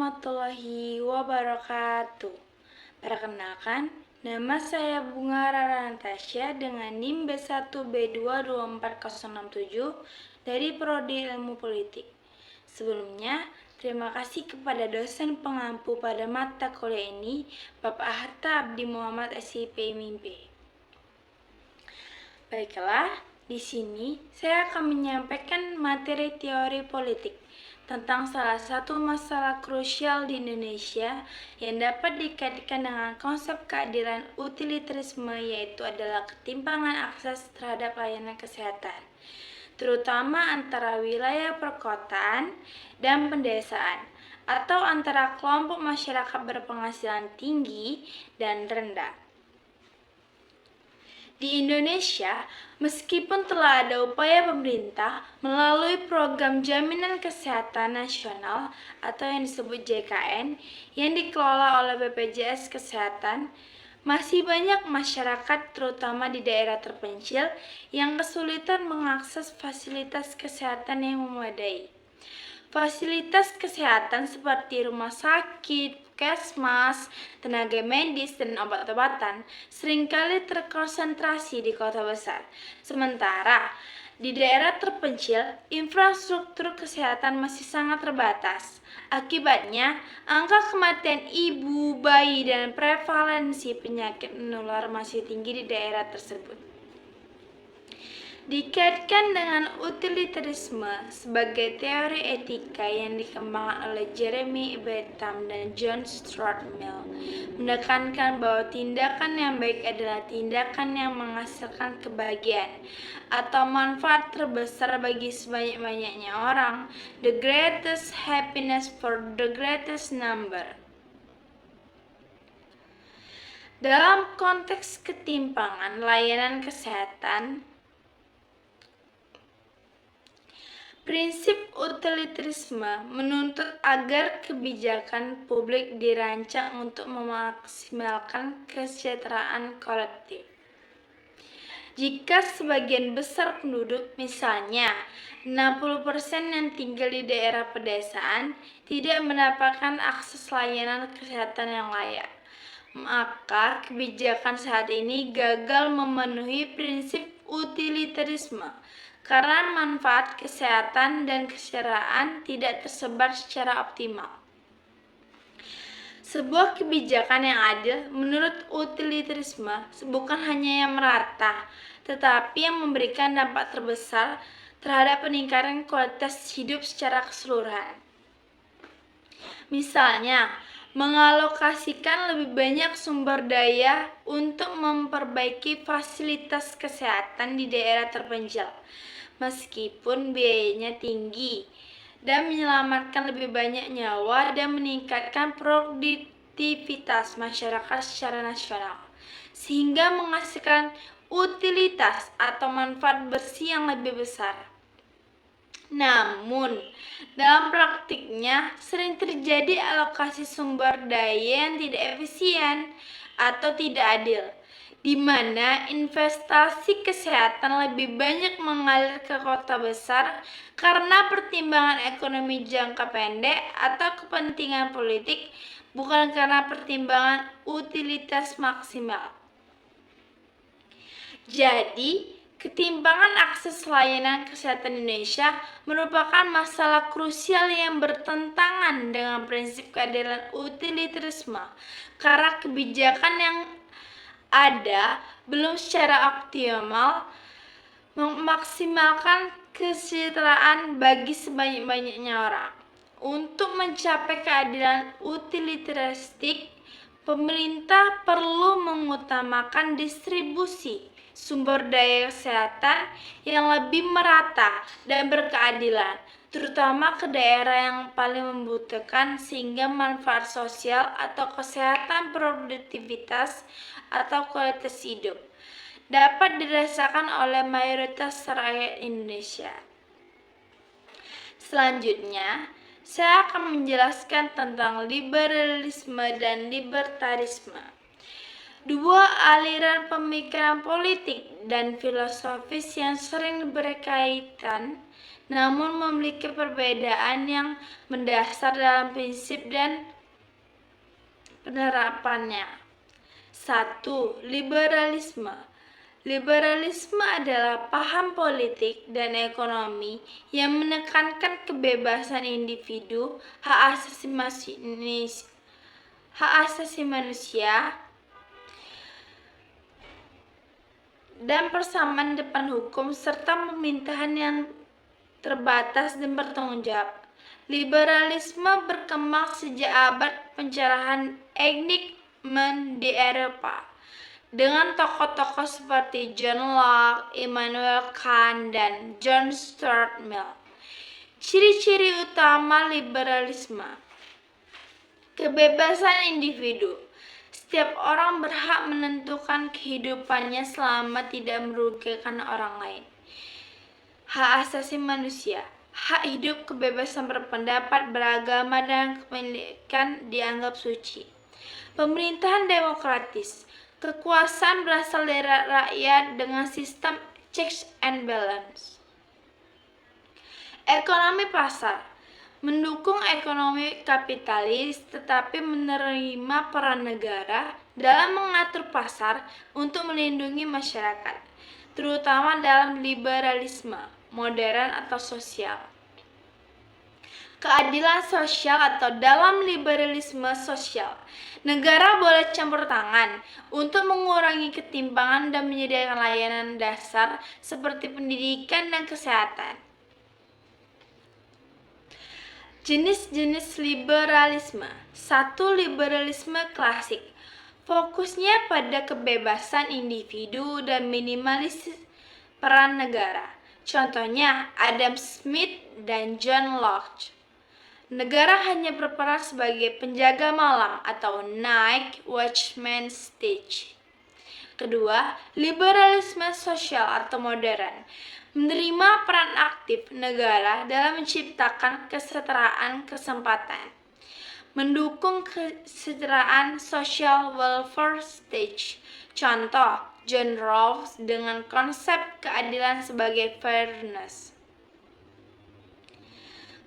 warahmatullahi wabarakatuh. Perkenalkan, nama saya Bunga Rara Natasha dengan NIM B1B22407 dari Prodi Ilmu Politik. Sebelumnya, terima kasih kepada dosen pengampu pada mata kuliah ini, Bapak Hatta Abdi Muhammad SIP MIMP. Baiklah, di sini saya akan menyampaikan materi teori politik tentang salah satu masalah krusial di Indonesia yang dapat dikaitkan dengan konsep keadilan utilitarisme, yaitu adalah ketimpangan akses terhadap layanan kesehatan, terutama antara wilayah perkotaan dan pedesaan, atau antara kelompok masyarakat berpenghasilan tinggi dan rendah. Di Indonesia, meskipun telah ada upaya pemerintah melalui Program Jaminan Kesehatan Nasional atau yang disebut JKN yang dikelola oleh BPJS Kesehatan, masih banyak masyarakat terutama di daerah terpencil yang kesulitan mengakses fasilitas kesehatan yang memadai. Fasilitas kesehatan seperti rumah sakit, puskesmas, tenaga medis, dan obat-obatan seringkali terkonsentrasi di kota besar. Sementara di daerah terpencil, infrastruktur kesehatan masih sangat terbatas. Akibatnya, angka kematian ibu, bayi, dan prevalensi penyakit menular masih tinggi di daerah tersebut. Dikaitkan dengan utilitarisme sebagai teori etika yang dikembangkan oleh Jeremy Bentham dan John Stuart Mill, menekankan bahwa tindakan yang baik adalah tindakan yang menghasilkan kebahagiaan atau manfaat terbesar bagi sebanyak-banyaknya orang, the greatest happiness for the greatest number. Dalam konteks ketimpangan layanan kesehatan, prinsip utilitarisme menuntut agar kebijakan publik dirancang untuk memaksimalkan kesejahteraan kolektif. Jika sebagian besar penduduk, misalnya 60% yang tinggal di daerah pedesaan, tidak mendapatkan akses layanan kesehatan yang layak, maka kebijakan saat ini gagal memenuhi prinsip utilitarisme karena manfaat kesehatan dan kesejahteraan tidak tersebar secara optimal. Sebuah kebijakan yang adil menurut utilitarisme bukan hanya yang merata, tetapi yang memberikan dampak terbesar terhadap peningkatan kualitas hidup secara keseluruhan. Misalnya, mengalokasikan lebih banyak sumber daya untuk memperbaiki fasilitas kesehatan di daerah terpencil, meskipun biayanya tinggi, dan menyelamatkan lebih banyak nyawa dan meningkatkan produktivitas masyarakat secara nasional, sehingga menghasilkan utilitas atau manfaat bersih yang lebih besar. Namun, dalam praktiknya sering terjadi alokasi sumber daya yang tidak efisien atau tidak adil, di mana investasi kesehatan lebih banyak mengalir ke kota besar karena pertimbangan ekonomi jangka pendek atau kepentingan politik, bukan karena pertimbangan utilitas maksimal. Jadi, ketimpangan akses layanan kesehatan Indonesia merupakan masalah krusial yang bertentangan dengan prinsip keadilan utilitarisme karena kebijakan yang ada belum secara optimal memaksimalkan kesejahteraan bagi sebanyak-banyaknya orang. Untuk mencapai keadilan utilitaristik, pemerintah perlu mengutamakan distribusi sumber daya kesehatan yang lebih merata dan berkeadilan, terutama ke daerah yang paling membutuhkan, sehingga manfaat sosial atau kesehatan, produktivitas atau kualitas hidup dapat dirasakan oleh mayoritas rakyat Indonesia. Selanjutnya, saya akan menjelaskan tentang liberalisme dan libertarisme, dua aliran pemikiran politik dan filosofis yang sering berkaitan namun memiliki perbedaan yang mendasar dalam prinsip dan penerapannya. 1. Liberalisme. Liberalisme adalah paham politik dan ekonomi yang menekankan kebebasan individu, hak asasi manusia, dan persamaan depan hukum serta pemerintahan yang terbatas dan bertanggung jawab. Liberalisme berkembang sejak abad pencerahan Enlightenment di Eropa dengan tokoh-tokoh seperti John Locke, Immanuel Kant, dan John Stuart Mill. Ciri-ciri utama liberalisme: kebebasan individu. Setiap orang berhak menentukan kehidupannya selama tidak merugikan orang lain. Hak asasi manusia. Hak hidup, kebebasan berpendapat, beragama, dan kepemilikan dianggap suci. Pemerintahan demokratis. Kekuasaan berasal dari rakyat dengan sistem checks and balance. Ekonomi pasar. Mendukung ekonomi kapitalis tetapi menerima peran negara dalam mengatur pasar untuk melindungi masyarakat, terutama dalam liberalisme modern atau sosial. Keadilan sosial atau dalam liberalisme sosial, negara boleh campur tangan untuk mengurangi ketimpangan dan menyediakan layanan dasar seperti pendidikan dan kesehatan. Jenis-jenis liberalisme. 1. Liberalisme klasik. Fokusnya pada kebebasan individu dan minimalis peran negara. Contohnya Adam Smith dan John Locke. Negara hanya berperan sebagai penjaga malam atau night watchman state. Kedua, liberalisme sosial atau modern. Menerima peran aktif negara dalam menciptakan kesetaraan kesempatan. Mendukung kesejahteraan social welfare state. Contoh, John Rawls dengan konsep keadilan sebagai fairness.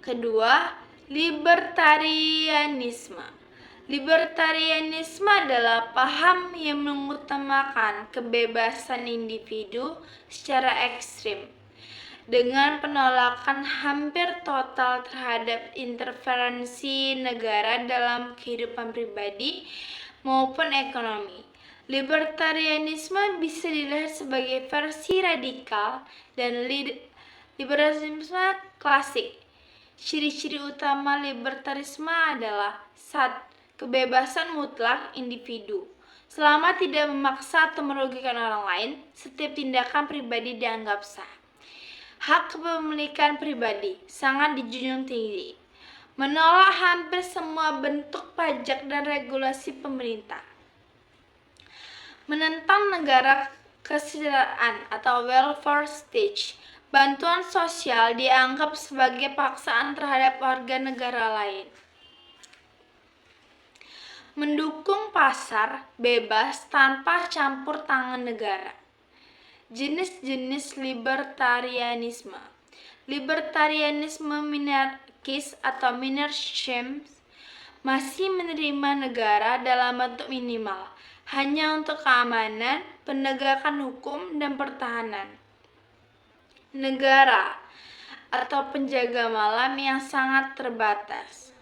Kedua, libertarianisme. Libertarianisme adalah paham yang mengutamakan kebebasan individu secara ekstrim, dengan penolakan hampir total terhadap intervensi negara dalam kehidupan pribadi maupun ekonomi. Libertarianisme bisa dilihat sebagai versi radikal dan liberalisme klasik. Ciri-ciri utama libertarisme adalah 1. Kebebasan mutlak individu. Selama tidak memaksa atau merugikan orang lain, setiap tindakan pribadi dianggap sah. Hak kepemilikan pribadi sangat dijunjung tinggi. Menolak hampir semua bentuk pajak dan regulasi pemerintah. Menentang negara kesejahteraan atau welfare state. Bantuan sosial dianggap sebagai paksaan terhadap warga negara lain. Mendukung pasar bebas tanpa campur tangan negara. Jenis-jenis libertarianisme. Libertarianisme minarkis atau minarchism masih menerima negara dalam bentuk minimal, hanya untuk keamanan, penegakan hukum, dan pertahanan negara atau penjaga malam yang sangat terbatas.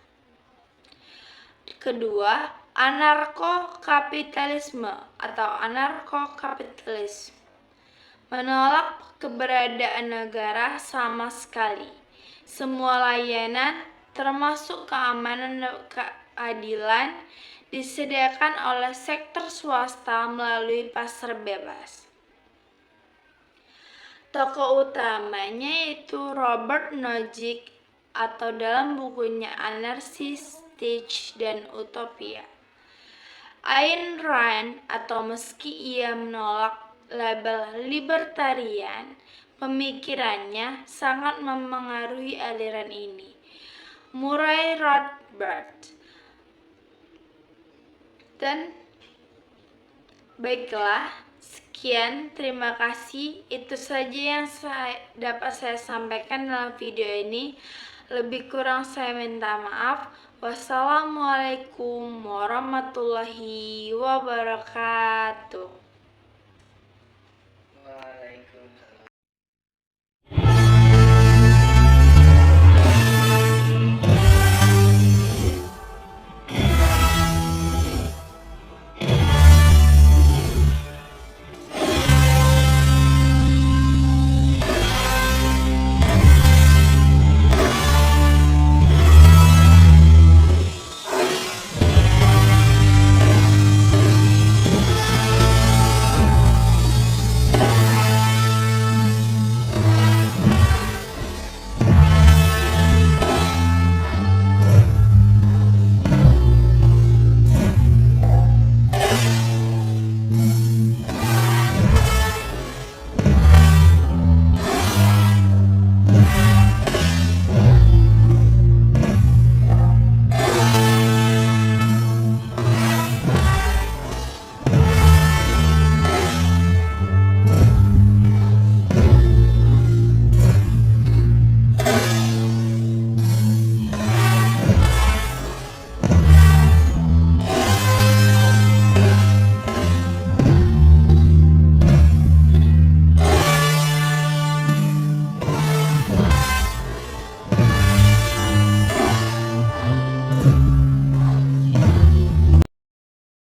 Kedua, anarko-kapitalisme atau anarko-kapitalis. Menolak keberadaan negara sama sekali. Semua layanan, termasuk keamanan dan keadilan, disediakan oleh sektor swasta melalui pasar bebas. Tokoh utamanya yaitu Robert Nozick atau dalam bukunya Anarchy State dan Utopia. Ayn Rand atau meski ia menolak label libertarian, pemikirannya sangat memengaruhi aliran ini. Murray Rothbard. Dan baiklah, sekian Sekian, terima kasih. Itu saja yang dapat saya sampaikan dalam video ini. Lebih kurang saya minta maaf. Wassalamualaikum warahmatullahi wabarakatuh.